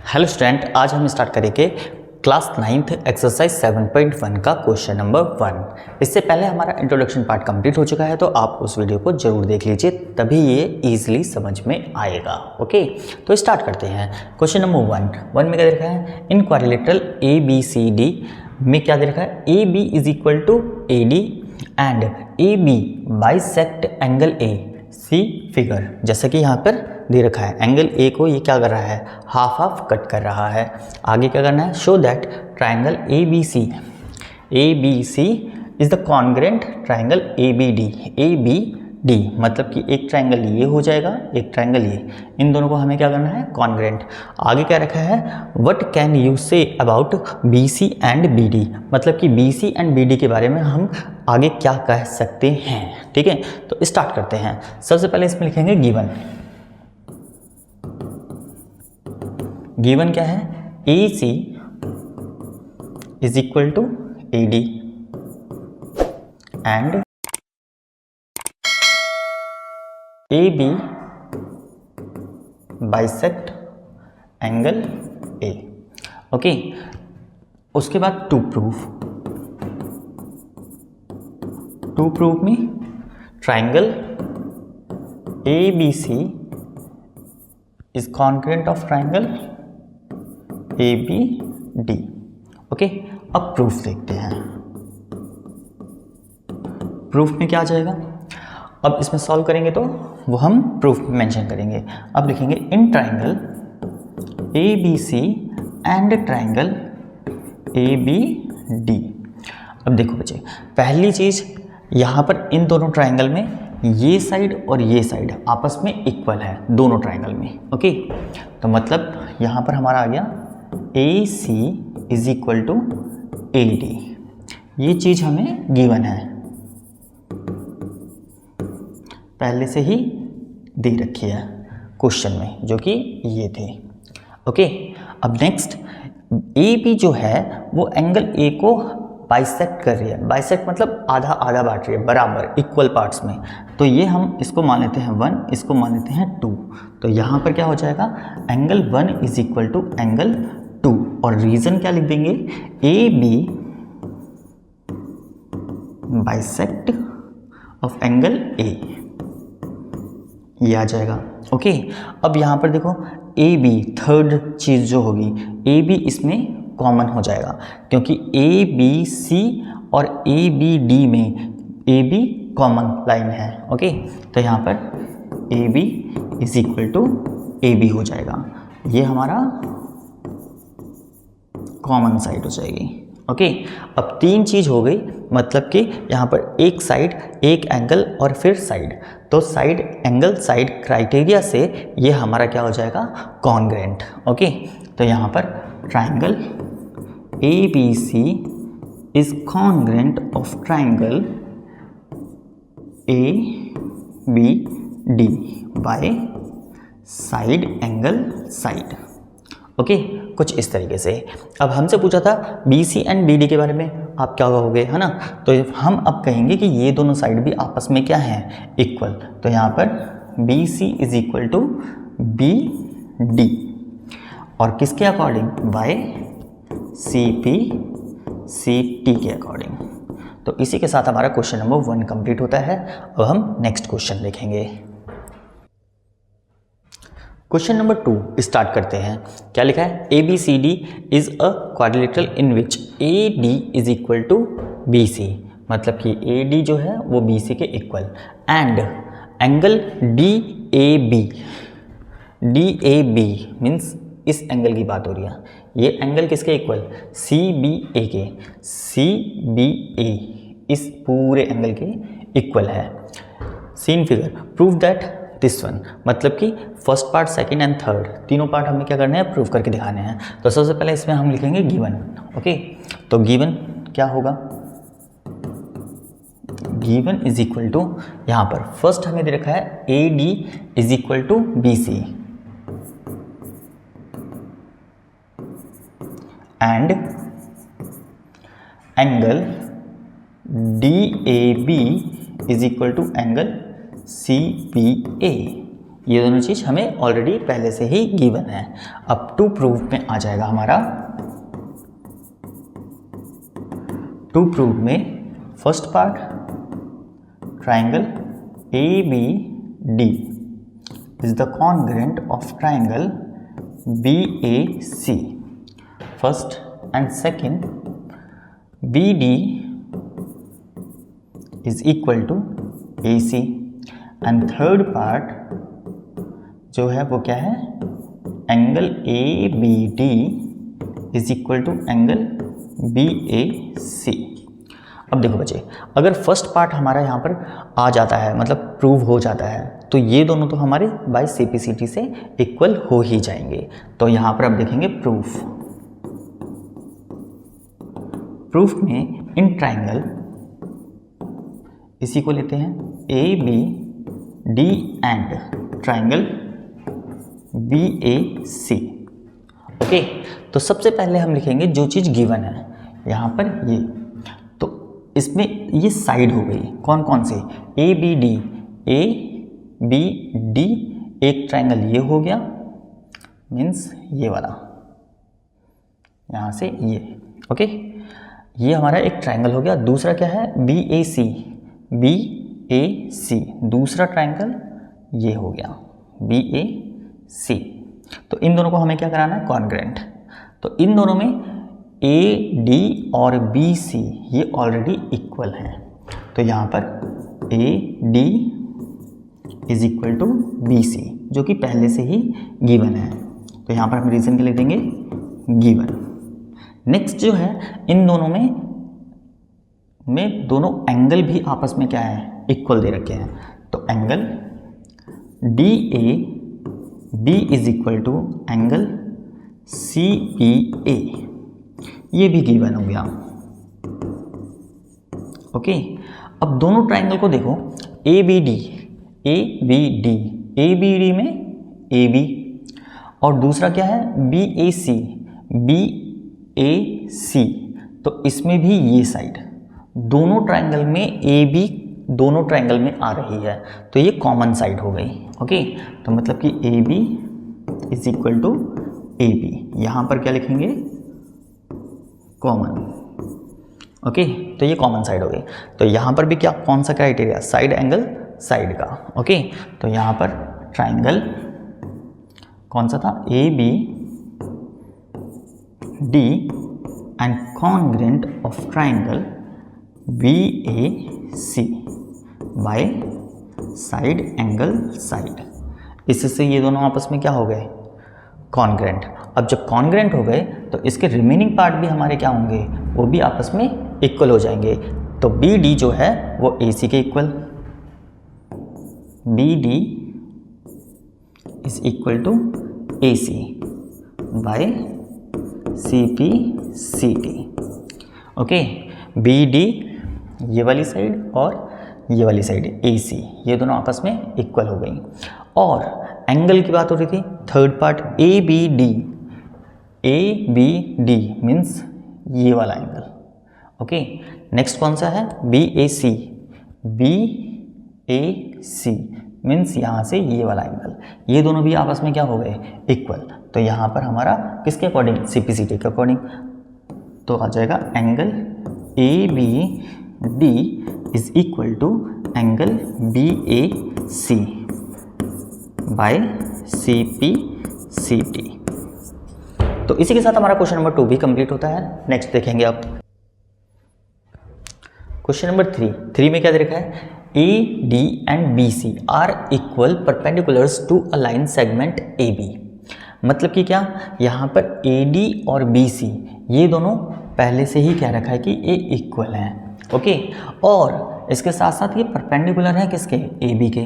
Hello student, आज हम start करेंगे क्लास 9th एक्सरसाइज 7.1 का क्वेश्चन नंबर 1। इससे पहले हमारा इंट्रोडक्शन पार्ट कंप्लीट हो चुका है, तो आप उस वीडियो को जरूर देख लीजिए, तभी ये इजीली समझ में आएगा। ओके, तो स्टार्ट करते हैं। क्वेश्चन नंबर 1 में क्या दे रखा है? इन क्वाड्रिलेटरल ABCD में क्या दे रखा है? AB is equal to AD and AB bisect angle A। See figure, जैसा कि यहाँ पर दे रखा है, एंगल ए को ये क्या कर रहा है? हाफ हाफ कट कर रहा है। आगे क्या करना है? Show that triangle ABC is the congruent triangle ABD मतलब कि एक ट्राइंगल ये हो जाएगा, एक ट्राइंगल ये, इन दोनों को हमें क्या करना है? कॉन्ग्रेंट। आगे क्या रखा है? What can you say about BC and BD, मतलब कि BC एंड BD के बारे में हम आगे क्या कह सकते हैं। ठीक है, तो स्टार्ट करते हैं। सबसे पहले इसमें लिखेंगे गिवन क्या है? AC is equal to AD and AB bisect angle A। Okay, उसके बाद टू प्रूव में triangle ABC is congruent of triangle ABD। Okay, अब प्रूफ देखते हैं। प्रूफ में क्या आ जाएगा? अब इसमें सॉल्व करेंगे तो वो हम प्रूफ में मेंशन करेंगे। अब लिखेंगे इन triangle ABC and triangle ABD। अब देखो बच्चे, पहली चीज यहाँ पर इन दोनों ट्राइंगल में ये साइड और ये साइड आपस में इक्वल है, दोनों ट्राइंगल में। ओके, तो मतलब यहाँ पर हमारा आ गया AC is equal to AD। ये चीज हमें गिवन है, पहले से ही दे रखी है क्वेश्चन में, जो कि ये थे। ओके, अब नेक्स्ट AB जो है वो एंगल A को बाइसेक्ट कर रही है। बाइसेक्ट मतलब आधा आधा बांट रही है, बराबर इक्वल पार्ट्स में। तो ये हम इसको मान लेते हैं 1, इसको मान लेते हैं 2। तो यहाँ पर क्या हो जाएगा? Angle 1 is equal to angle 2। और रीजन क्या लिख देंगे? AB bisect of angle A, ये आ जाएगा। ओके, अब यहाँ पर देखो AB, थर्ड चीज जो होगी, AB इसमें कॉमन हो जाएगा, क्योंकि ABC और ABD में AB कॉमन लाइन है। ओके, तो यहाँ पर AB is equal to AB हो जाएगा, ये हमारा कॉमन साइड हो जाएगी। ओके, अब तीन चीज हो गई, मतलब कि यहाँ पर एक साइड, एक एंगल और फिर साइड। तो साइड, एंगल, साइड क्राइटेरिया से ये हमारा क्या हो जाएगा? कॉन्ग्रेंट। ओके, तो यहाँ पर triangle ABC is congruent of triangle ABD by side angle side. Okay, कुछ इस तरीके से। अब हमसे पूछा था BC एंड BD के बारे में, आप क्या कहोगे, है ना? तो हम अब कहेंगे कि ये दोनों साइड भी आपस में क्या हैं? इक्वल। तो यहाँ पर BC is equal to BD और किसके अकॉर्डिंग? बाय CT के अकॉर्डिंग। तो इसी के साथ हमारा क्वेश्चन नंबर 1 कंप्लीट होता है। अब हम नेक्स्ट क्वेश्चन देखेंगे। क्वेश्चन नंबर 2 स्टार्ट करते हैं। क्या लिखा है? ABCD is a quadrilateral in which AD is equal to BC, मतलब कि AD जो है वो BC के equal, and angle DAB means इस एंगल की बात हो रही है, ये एंगल किसके इक्वल? CBA के। CBA इस पूरे एंगल के इक्वल है। Seen figure, prove that this one, मतलब कि first part, second and third, तीनों पार्ट हमें क्या करने हैं? प्रूव करके दिखाने हैं। तो सबसे पहले इसमें हम लिखेंगे गिवन। ओके, तो गिवन क्या होगा? गिवन इज इक्वल टू, यहाँ पर फर्स्ट हमें दे रखा है AD is equal to BC and angle DAB is equal to angle CBA। ये दोनों चीज़ हमें ऑलरेडी पहले से ही गिवन है। अब टू प्रूव में आ जाएगा हमारा। टू प्रूव में first part triangle ABD is the congruent of triangle BAC. First and second, BD is equal to AC and third part जो है वो क्या है, angle ABD is equal to angle BAC। अब देखो बच्चे, अगर फर्स्ट पार्ट हमारा यहाँ पर आ जाता है, मतलब प्रूव हो जाता है, तो ये दोनों तो हमारे बाय CPCT से इक्वल हो ही जाएंगे। तो यहाँ पर अब देखेंगे प्रूफ। प्रूफ में इन ट्राइंगल इसी को लेते हैं ABD and triangle BAC। Okay, तो सबसे पहले हम लिखेंगे जो चीज़ गिवन है यहाँ पर ये, तो इसमें ये साइड हो गई कौन कौन से, ABD एक ट्राइंगल ये हो गया, मीन्स ये वाला यहाँ से ये। ओके, ये हमारा एक ट्राइंगल हो गया। दूसरा क्या है, BAC दूसरा ट्राइंगल ये हो गया BAC। तो इन दोनों को हमें क्या कराना है, कॉन्ग्रुएंट। तो इन दोनों में AD और BC ये ऑलरेडी इक्वल हैं, तो यहाँ पर AD is equal to BC जो कि पहले से ही गिवन है, तो यहाँ पर हम रीजन के लिख देंगे गिवन। नेक्स्ट जो है, इन दोनों में दोनों एंगल भी आपस में क्या है, इक्वल दे रखे हैं, तो angle DAB is equal to angle CPA, ये भी गिवन हो गया। ओके, अब दोनों ट्राइंगल को देखो, ABD में AB और दूसरा क्या है BAC, तो इसमें भी ये साइड, दोनों ट्राइंगल में AB दोनों ट्राइंगल में आ रही है, तो ये कॉमन साइड हो गई। ओके, तो मतलब कि AB is equal to AB, यहाँ पर क्या लिखेंगे, कॉमन। ओके, तो ये कॉमन साइड हो गई। तो यहाँ पर भी क्या, कौन सा क्राइटेरिया, साइड एंगल साइड का। ओके, तो यहाँ पर ट्राइंगल कौन सा था, ABD and congruent of triangle BAC by side angle side. इससे ये दोनों आपस में क्या हो गए, कॉन्ग्रुएंट। अब जब कॉन्ग्रुएंट हो गए तो इसके रिमेनिंग पार्ट भी हमारे क्या होंगे, वो भी आपस में इक्वल हो जाएंगे। तो BD जो है वो AC के equal, BD is equal to AC by CPCT। Okay, BD ये वाली साइड और ये वाली साइड AC, ये दोनों आपस में इक्वल हो गई। और एंगल की बात हो रही थी, थर्ड पार्ट ABD मीन्स ये वाला एंगल। ओके, नेक्स्ट कौन सा है, BAC मीन्स यहाँ से ये वाला एंगल, ये दोनों भी आपस में क्या हो गए, इक्वल। तो यहाँ पर हमारा किसके अकॉर्डिंग, CPCT के अकॉर्डिंग, तो आ जाएगा angle ABD is equal to angle BAC by CPCT। तो इसी के साथ हमारा क्वेश्चन नंबर 2 भी कंप्लीट होता है। नेक्स्ट देखेंगे आप क्वेश्चन नंबर 3 में क्या दे रखा है, AD and BC are equal perpendiculars to a line segment AB। मतलब कि क्या, यहाँ पर AD और BC ये दोनों पहले से ही क्या रखा है कि ये इक्वल हैं। ओके, और इसके साथ साथ ये परपेंडिकुलर है किसके, AB के।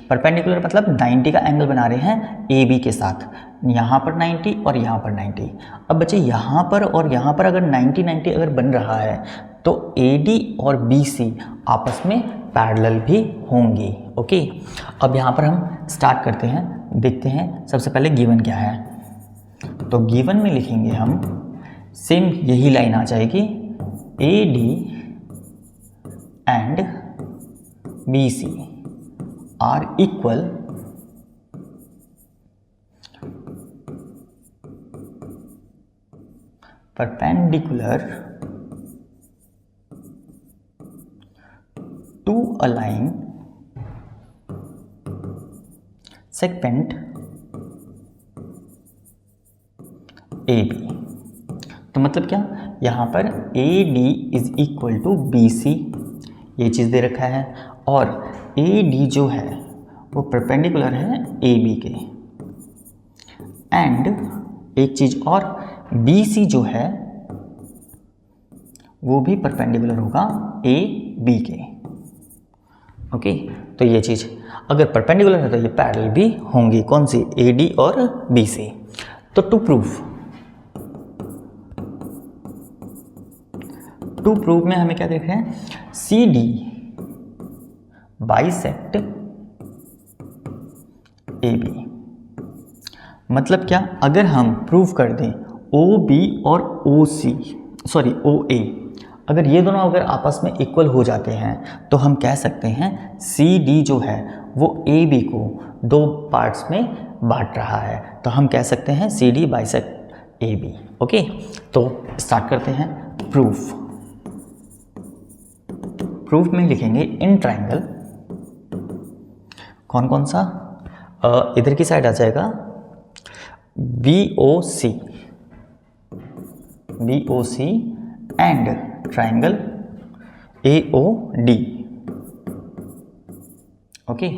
परपेंडिकुलर मतलब 90 का एंगल बना रहे हैं AB के साथ, यहाँ पर 90 और यहाँ पर 90। अब बच्चे यहाँ पर और यहाँ पर अगर 90 अगर बन रहा है तो AD और BC आपस में पैरेलल भी होंगी। ओके, अब यहाँ पर हम स्टार्ट करते हैं, देखते हैं सबसे पहले गिवन क्या है। तो गिवन में लिखेंगे हम, सेम यही लाइन आ जाएगी, AD and BC are equal perpendicular to a line segment AB। तो मतलब क्या, यहाँ पर AD is equal to BC, ये चीज़ दे रखा है, और AD जो है वो परपेंडिकुलर है AB के, एंड एक चीज़ और, BC जो है वो भी परपेंडिकुलर होगा AB के। ओके, तो ये चीज़ अगर परपेंडिकुलर है तो ये पैरेलल भी होंगी, कौन सी, AD और BC। तो टू प्रूव में हमें क्या देख रहे हैं, CD बाइसेक्ट AB। मतलब क्या, अगर हम प्रूव कर दें OB और OA, अगर ये दोनों अगर आपस में इक्वल हो जाते हैं तो हम कह सकते हैं CD जो है वो AB को दो पार्ट्स में बांट रहा है, तो हम कह सकते हैं CD बाइसेक्ट AB। ओके, तो स्टार्ट करते हैं प्रूफ में लिखेंगे इन ट्राइंगल, कौन कौन सा, इधर की साइड आ जाएगा BOC and triangle AOD। Okay,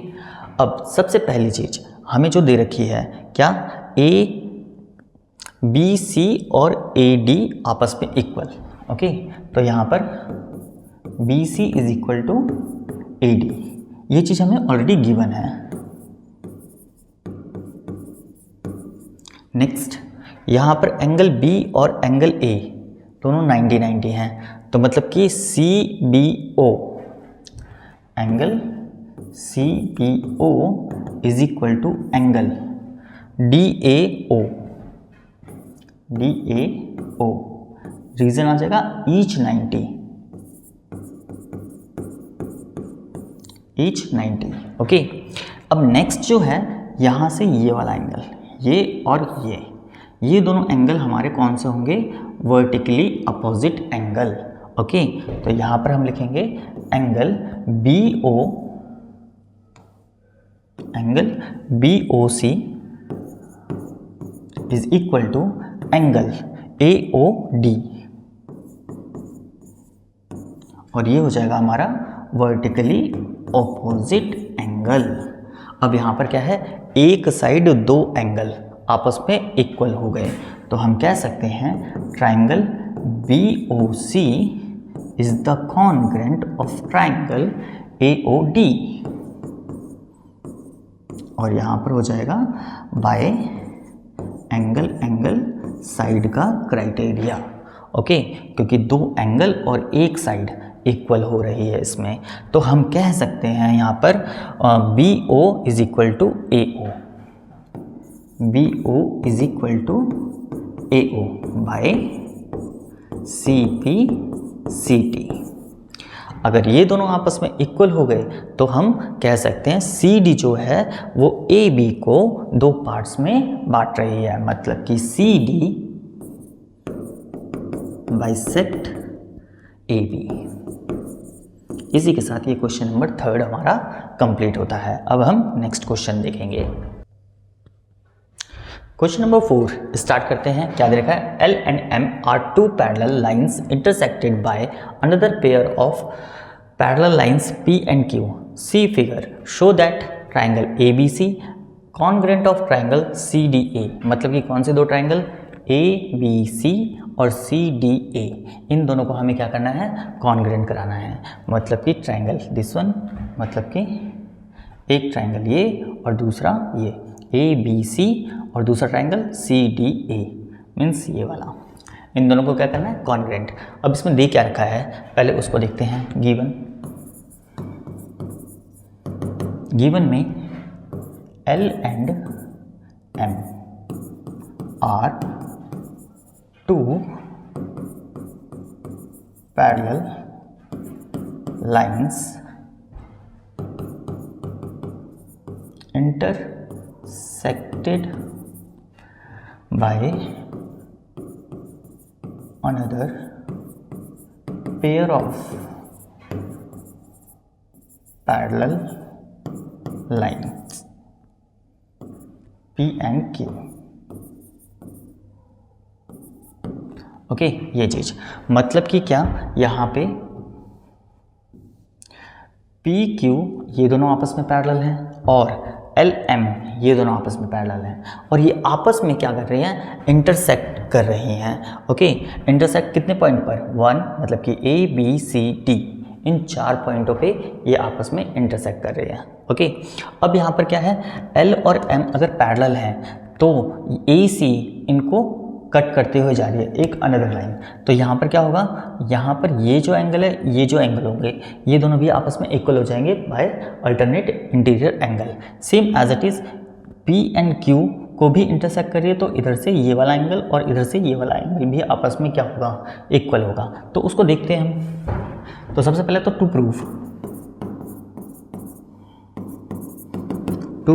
अब सबसे पहली चीज हमें जो दे रखी है क्या, ABC और AD आपस में इक्वल। ओके, तो यहाँ पर BC is equal to AD, ये चीज हमें ऑलरेडी गिवन है। नेक्स्ट, यहाँ पर एंगल B और एंगल A दोनों 90-90 हैं, तो मतलब कि angle CBO is equal to angle DAO। Reason आ जाएगा ईच 90। ओके, अब नेक्स्ट जो है यहाँ से ये वाला एंगल, ये और ये दोनों एंगल हमारे कौन से होंगे, वर्टिकली अपोजिट एंगल। ओके, तो यहाँ पर हम लिखेंगे angle BOC is equal to angle AOD, और ये हो जाएगा हमारा वर्टिकली ऑपोजिट एंगल। अब यहाँ पर क्या है, एक साइड दो एंगल आपस में इक्वल हो गए, तो हम कह सकते हैं triangle BOC is the congruent of triangle AOD, और यहाँ पर हो जाएगा बाय एंगल साइड का क्राइटेरिया। ओके, क्योंकि दो एंगल और एक साइड इक्वल हो रही है इसमें, तो हम कह सकते हैं यहाँ पर BO is equal to AO by CPCT। अगर ये दोनों आपस में इक्वल हो गए तो हम कह सकते हैं CD जो है वो AB को दो पार्ट्स में बांट रही है, मतलब कि CD बाइसेक्ट AB। इसी के साथ ये क्वेश्चन नंबर 3 हमारा कंप्लीट होता है। अब हम नेक्स्ट क्वेश्चन देखेंगे। क्वेश्चन नंबर 4 स्टार्ट करते हैं। क्या दे रखा है, L and M are two parallel lines intersected by another pair of parallel lines P and Q. See figure. Show that triangle ABC congruent of triangle CDA। मतलब कि कौन से दो ट्राइंगल, ABC और CDA, इन दोनों को हमें क्या करना है, कॉन्ग्रेंट कराना है। मतलब कि ट्राइंगल दिस वन, मतलब कि एक ट्राइंगल ये और दूसरा ये ABC, और दूसरा ट्राइंगल CDA मीन्स ये वाला, इन दोनों को क्या करना है, कॉन्ग्रेंट। अब इसमें दे क्या रखा है, पहले उसको देखते हैं। गिवन में L and M are two parallel lines intersected by another pair of parallel lines P and Q। Okay, ये चीज मतलब कि क्या, यहाँ पे पी क्यू ये दोनों आपस में पैरेलल हैं और एल एम ये दोनों आपस में पैरेलल हैं और ये आपस में क्या कर रही हैं, इंटरसेक्ट कर रही हैं। ओके, इंटरसेक्ट कितने पॉइंट पर, 1, मतलब कि ए बी सी डी, इन 4 पॉइंटों पे ये आपस में इंटरसेक्ट कर रही हैं। ओके, अब यहाँ पर क्या है, एल और एम अगर पैरेलल हैं तो ए सी इनको कट करते हुए जा रही है एक अनदर लाइन, तो यहाँ पर क्या होगा, यहाँ पर ये जो एंगल है, ये जो एंगल होंगे, ये दोनों भी आपस में इक्वल हो जाएंगे by alternate interior angle. Same as it is P and Q को भी इंटरसेक्ट करिए तो इधर से ये वाला एंगल और इधर से ये वाला एंगल भी आपस में क्या होगा, इक्वल होगा। तो उसको देखते हैं हम। तो सबसे पहले तो टू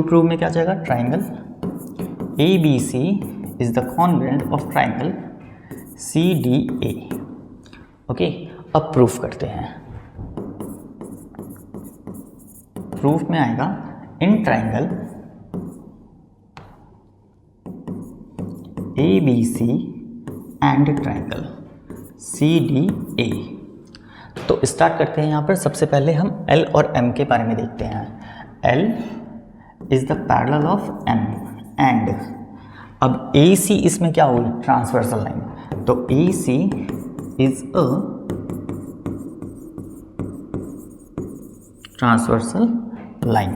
प्रूव में क्या जाएगा, triangle A B C is the congruent of triangle CDA। Okay, अब प्रूफ करते हैं। प्रूफ में आएगा in triangle ABC and triangle CDA। तो स्टार्ट करते हैं। यहाँ पर सबसे पहले हम L और M के बारे में देखते हैं। L is the parallel of M and अब AC इसमें क्या हुई, ट्रांसवर्सल लाइन, तो AC is a transversal line.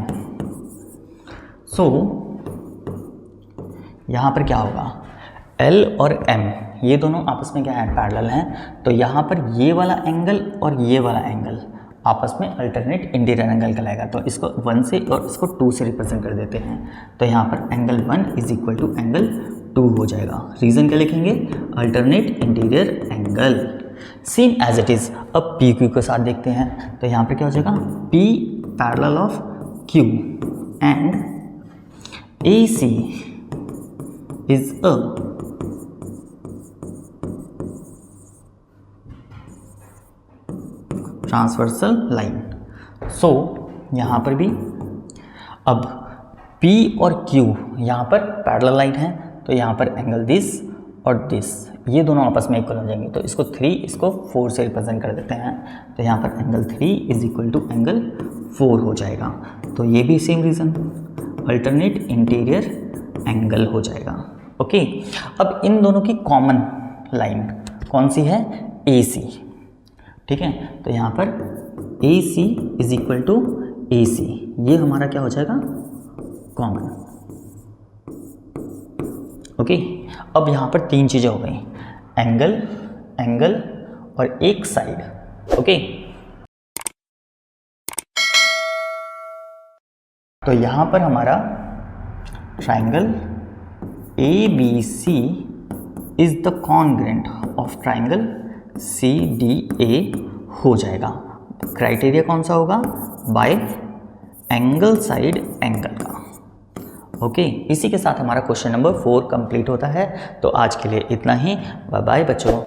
So यहाँ पर क्या होगा, L और M ये दोनों आपस में क्या है, पैरेलल हैं, तो यहाँ पर ये वाला एंगल और ये वाला एंगल आपस में अल्टरनेट इंटीरियर एंगल कहलाएगा। तो इसको 1 से और इसको 2 से रिप्रेजेंट कर देते हैं, तो यहाँ पर angle 1 is equal to angle 2 हो जाएगा। रीज़न क्या लिखेंगे, alternate interior angle. Same as it is अब पी क्यू के साथ देखते हैं, तो यहाँ पर क्या हो जाएगा, P parallel of Q and A C is a transversal line. So यहाँ पर भी अब P और Q यहाँ पर पैरेलल लाइन है, तो यहाँ पर एंगल दिस और दिस ये दोनों आपस में इक्वल हो जाएंगे, तो इसको 3 इसको 4 से रिप्रेजेंट कर देते हैं, तो यहाँ पर angle 3 is equal to angle 4 हो जाएगा। तो ये भी same reason, alternate interior angle हो जाएगा। ओके, अब इन दोनों की कॉमन लाइन कौन सी है, AC। ठीक है, तो यहाँ पर AC is equal to AC, ये हमारा क्या हो जाएगा, कॉमन। ओके, अब यहाँ पर 3 चीज़ें हो गई, एंगल, एंगल और एक साइड। ओके, तो यहाँ पर हमारा triangle ABC is the congruent of triangle CDA हो जाएगा। क्राइटेरिया कौन सा होगा, बाय एंगल साइड एंगल का। ओके, इसी के साथ हमारा क्वेश्चन नंबर 4 कंप्लीट होता है। तो आज के लिए इतना ही, बाय बाय बच्चों।